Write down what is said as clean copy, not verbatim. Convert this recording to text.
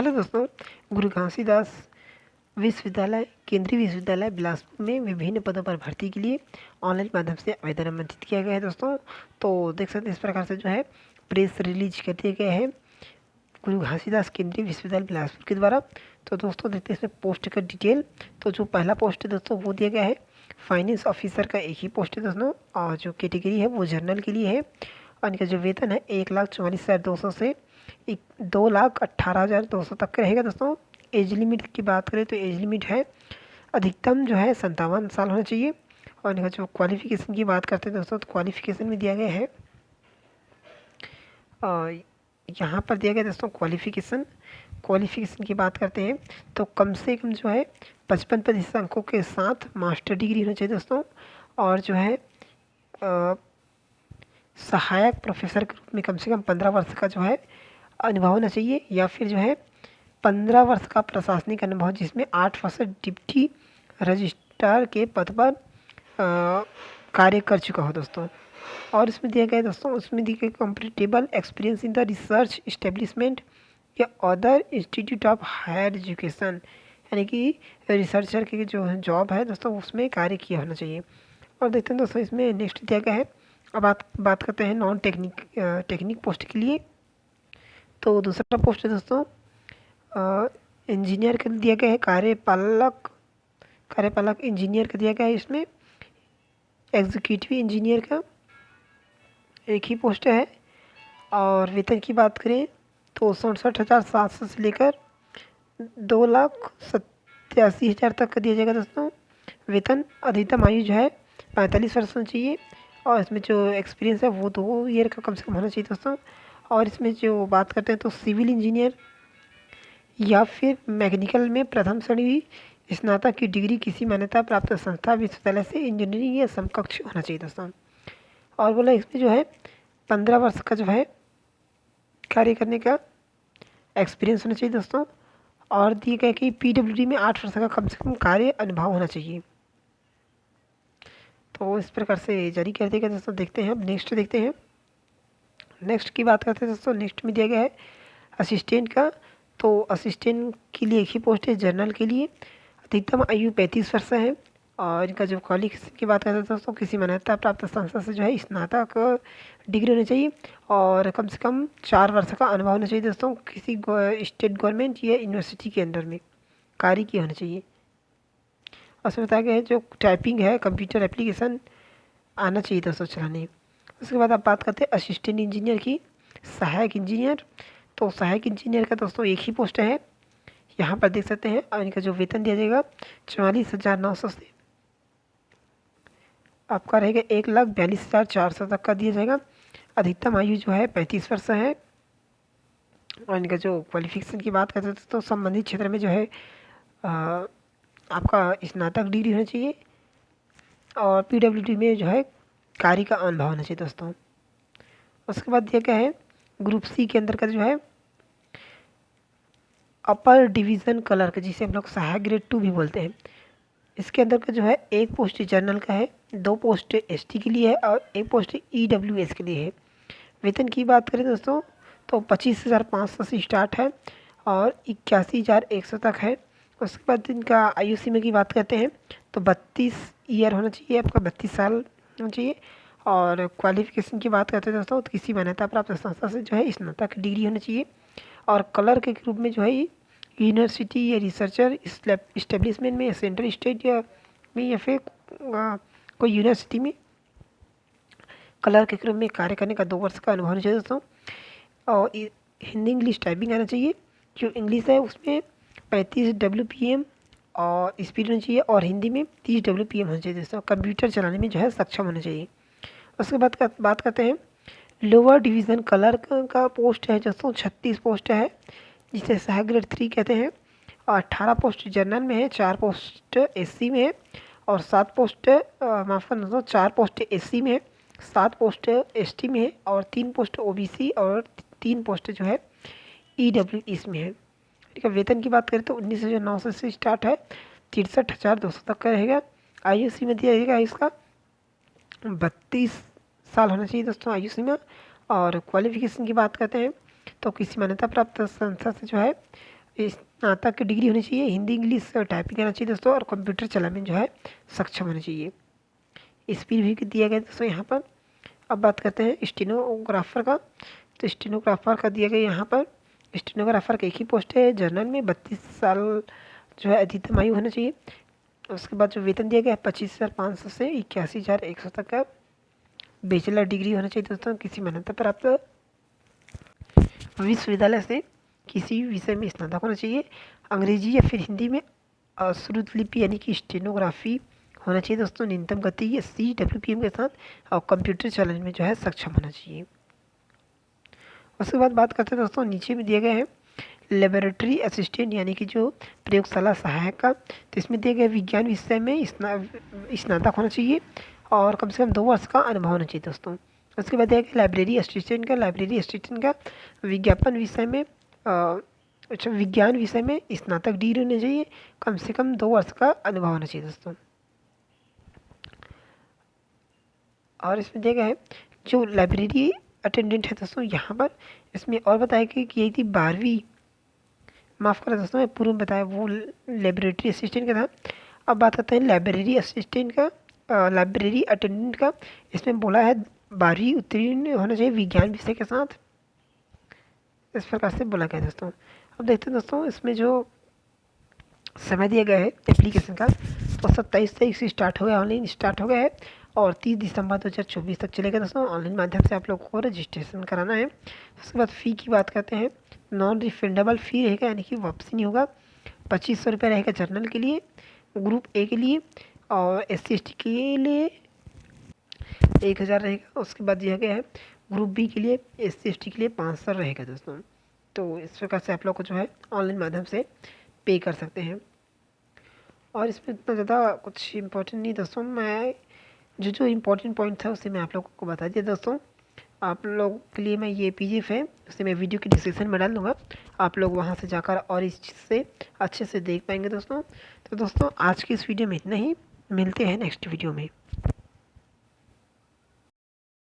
Hello दोस्तों। गुरु घासीदास विश्वविद्यालय केंद्रीय विश्वविद्यालय बिलासपुर में विभिन्न पदों पर भर्ती के लिए ऑनलाइन माध्यम से आवेदन आमंत्रित किया गया है दोस्तों। तो देख सकते हैं इस प्रकार से जो है प्रेस रिलीज कर दिया गया है गुरु घासीदास केंद्रीय विश्वविद्यालय बिलासपुर के द्वारा। तो दोस्तों देखते हैं इसमें पोस्ट का डिटेल। तो जो पहला पोस्ट है दोस्तों वो दिया गया है फाइनेंस ऑफिसर का एक ही पोस्ट है दोस्तों, और जो कैटेगरी है वो जर्नल के लिए है। और इनका जो वेतन है 1,44,200 से 2,18,200 तक का रहेगा दोस्तों। एज लिमिट की बात करें तो एज लिमिट है अधिकतम जो है 57 साल होना चाहिए। और इनका जो क्वालिफिकेशन की बात करते हैं दोस्तों तो क्वालिफिकेशन में दिया गया है यहाँ पर दिया गया दोस्तों क्वालिफिकेशन की बात करते हैं तो कम से कम जो है 55% अंकों के साथ मास्टर डिग्री होना चाहिए दोस्तों। और जो है सहायक प्रोफेसर के रूप में कम से कम 15 वर्ष का जो है अनुभव होना चाहिए, या फिर जो है 15 वर्ष का प्रशासनिक अनुभव जिसमें 8 वर्ष डिप्टी रजिस्ट्रार के पद पर कार्य कर चुका हो दोस्तों। और इसमें दिया गया दोस्तों उसमें दिया गया compatible experience in the research establishment या other institute of higher education, यानी कि रिसर्चर की जो जॉब है दोस्तों उसमें कार्य किया होना चाहिए। और देखते हैं दोस्तों इसमें नेक्स्ट दिया गया है। अब बात करते हैं नॉन टेक्निक पोस्ट के लिए। तो दूसरा पोस्ट है दोस्तों इंजीनियर का दिया गया है कार्यपालक इंजीनियर का दिया गया है। इसमें एग्जीक्यूटिव इंजीनियर का एक ही पोस्ट है। और वेतन की बात करें तो 67,700 से लेकर 2,87,000 तक का दिया जाएगा दोस्तों वेतन। अधिकतम आयु जो है 45 वर्ष होना चाहिए। और इसमें जो एक्सपीरियंस है वो 2 ईयर का कम से कम होना चाहिए दोस्तों। और इसमें जो बात करते हैं तो सिविल इंजीनियर या फिर मैकेनिकल में प्रथम श्रेणी स्नातक की डिग्री किसी मान्यता प्राप्त संस्था विश्वविद्यालय से इंजीनियरिंग या समकक्ष होना चाहिए दोस्तों। और बोला इसमें जो है 15 वर्ष का जो है कार्य करने का एक्सपीरियंस होना चाहिए दोस्तों। और दिए गए कि पीडब्ल्यूडी में 8 वर्ष का कम से कम कार्य अनुभव होना चाहिए। तो इस प्रकार से जारी कर देगा दोस्तों। देखते हैं अब नेक्स्ट देखते हैं। नेक्स्ट की बात करते हैं दोस्तों। नेक्स्ट में दिया गया है असिस्टेंट का। तो असिस्टेंट के लिए एक ही पोस्ट है जर्नल के लिए। अधिकतम आयु 35 वर्ष है। और इनका जो क्वालिफिकेशन की बात करते हैं दोस्तों किसी मान्यता प्राप्त संस्था से जो है स्नातक डिग्री होनी चाहिए और कम से कम 4 वर्ष का अनुभव होना चाहिए दोस्तों। किसी स्टेट गवर्नमेंट या यूनिवर्सिटी के अंदर में कार्य किया होना चाहिए। उसमें बताया गया है जो टाइपिंग है कंप्यूटर एप्लीकेशन आना चाहिए दोस्तों चलाने। उसके बाद आप बात करते हैं असिस्टेंट इंजीनियर की। सहायक इंजीनियर, तो सहायक इंजीनियर का दोस्तों एक ही पोस्ट है यहाँ पर देख सकते हैं। और इनका जो वेतन दिया जाएगा 44,900 से आपका रहेगा 1,42,400 तक का दिया जाएगा। अधिकतम आयु जो है 35 वर्ष है। और इनका जो क्वालिफिकेशन की बात करते हैं तो संबंधित क्षेत्र में जो है आपका स्नातक डिग्री होना चाहिए। और पीडब्ल्यूडी में जो है कार्य का अनुभव होना चाहिए दोस्तों। उसके बाद दिया गया है ग्रुप सी के अंदर का जो है अपर डिवीज़न क्लर्क, जिसे हम लोग सहायक ग्रेड 2 भी बोलते हैं। इसके अंदर का जो है एक पोस्ट जर्नल का है, 2 पोस्ट एसटी के लिए है और एक पोस्ट ईडब्ल्यूएस के लिए है। वेतन की बात करें दोस्तों तो 25,500 से स्टार्ट है और 81,100 तक है। उसके बाद इनका आयु सीमा की बात करते हैं तो 32 ईयर होना चाहिए, आपका 32 साल होना चाहिए। और क्वालिफिकेशन की बात करते हैं दोस्तों तो किसी मान्यता प्राप्त संस्था से जो है स्नातक डिग्री होनी चाहिए। और क्लर्क के रूप में जो है यूनिवर्सिटी या रिसर्चर इस्टेब्लिशमेंट में, सेंट्रल स्टेट या में, या फिर कोई यूनिवर्सिटी में क्लर्क के रूप में कार्य करने का 2 वर्ष का अनुभव होना चाहिए दोस्तों। और हिंदी इंग्लिश टाइपिंग आना चाहिए। जो इंग्लिश है उसमें 35 WPM और स्पीड होनी चाहिए और हिंदी में 30 WPM होना चाहिए दोस्तों। कंप्यूटर चलाने में जो है सक्षम होना चाहिए। उसके बाद बात करते हैं लोअर डिवीज़न क्लर्क का पोस्ट है दोस्तों 36 पोस्ट है जिसे सहायक ग्रेड 3 कहते हैं। और 18 पोस्ट जनरल में है, 4 पोस्ट एससी में है और 7 पोस्ट माफ़ करना दोस्तों 4 पोस्ट एससी में है, 7 पोस्ट एसटी में है और 3 पोस्ट ओबीसी और 3 पोस्ट जो है ईडब्ल्यूएस में है। ठीक है। वेतन की बात करें तो 19,900 से स्टार्ट है, 63,200 तक का रहेगा। आयु सीमा दिया जाएगा इसका 32 साल होना चाहिए दोस्तों आयु सीमा। और क्वालिफिकेशन की बात करते हैं तो किसी मान्यता प्राप्त संस्था से जो है स्नातक की डिग्री होनी चाहिए, हिंदी इंग्लिश टाइपिंग आना चाहिए दोस्तों, और कंप्यूटर चलाने में जो है सक्षम होना चाहिए। स्पीड भी दिया गया दोस्तों यहाँ पर। अब बात करते हैं स्टेनोग्राफर का। तो स्टेनोग्राफर का दिया गया यहाँ पर, स्टेनोग्राफर का एक ही पोस्ट है जनरल में, 32 साल जो है अधिकतम आयु होना चाहिए। उसके बाद जो वेतन दिया गया है 25,500 से 81,100 तक का। बैचलर डिग्री होना चाहिए दोस्तों किसी मान्यता प्राप्त विश्वविद्यालय से, किसी विषय में स्नातक होना चाहिए। अंग्रेजी या फिर हिंदी में श्रुत लिपि यानी कि स्टेनोग्राफी होना चाहिए दोस्तों। न्यूनतम गति CWPM के साथ, और कंप्यूटर चलाने में जो है सक्षम होना चाहिए। उसके बाद बात करते हैं दोस्तों, नीचे में दिए गए हैं लेबोरेटरी असिस्टेंट यानी कि जो प्रयोगशाला सहायक का। तो इसमें दिए गए विज्ञान विषय में स्नातक होना चाहिए और कम से कम 2 वर्ष का अनुभव होना चाहिए दोस्तों। उसके बाद दिया गया लाइब्रेरी असिस्टेंट का विज्ञापन विषय में अच्छा विज्ञान विषय में स्नातक डिग्री होनी चाहिए, कम से कम 2 वर्ष का अनुभव होना चाहिए दोस्तों। और इसमें दिया गया है जो लाइब्रेरी अटेंडेंट है दोस्तों, यहाँ पर इसमें और बताया कि यही थी 12वीं, माफ़ करें दोस्तों मैं पूर्व में बताया वो लाइब्रेरी असिस्टेंट का था। अब बात करते हैं लाइब्रेरी असिस्टेंट का, लाइब्रेरी अटेंडेंट का। इसमें बोला है 12वीं उत्तीर्ण होना चाहिए विज्ञान विषय के साथ, इस प्रकार से बोला गया दोस्तों। अब देखते हैं दोस्तों इसमें जो समय दिया गया है एप्लीकेशन का, वो 27 तारीख से स्टार्ट हो गया, ऑनलाइन स्टार्ट हो गया है, और 30 दिसंबर 2024 तक चलेगा दोस्तों। ऑनलाइन माध्यम से आप लोगों को रजिस्ट्रेशन कराना है। उसके बाद फ़ी की बात करते हैं, नॉन रिफंडेबल फ़ी रहेगा यानी कि वापसी नहीं होगा। 2500 रुपये रहेगा जर्नल के लिए, ग्रुप ए के लिए, और SC/ST के लिए 1000 रहेगा। उसके बाद दिया गया है ग्रुप बी के लिए, SC/ST के लिए 500 रहेगा दोस्तों। तो इस प्रकार से आप लोग को जो है ऑनलाइन माध्यम से पे कर सकते हैं। और इसमें इतना ज़्यादा कुछ इम्पोर्टेंट नहीं दोस्तों, मैं जो इम्पोर्टेंट पॉइंट था उसे मैं आप लोगों को बता दिया दोस्तों। आप लोगों के लिए मैं ये PDF है उसे मैं वीडियो की डिस्क्रिप्शन में डाल दूँगा, आप लोग वहाँ से जाकर और इस चीज़ से अच्छे से देख पाएंगे दोस्तों। तो दोस्तों आज की इस वीडियो में इतना ही, मिलते हैं नेक्स्ट वीडियो में।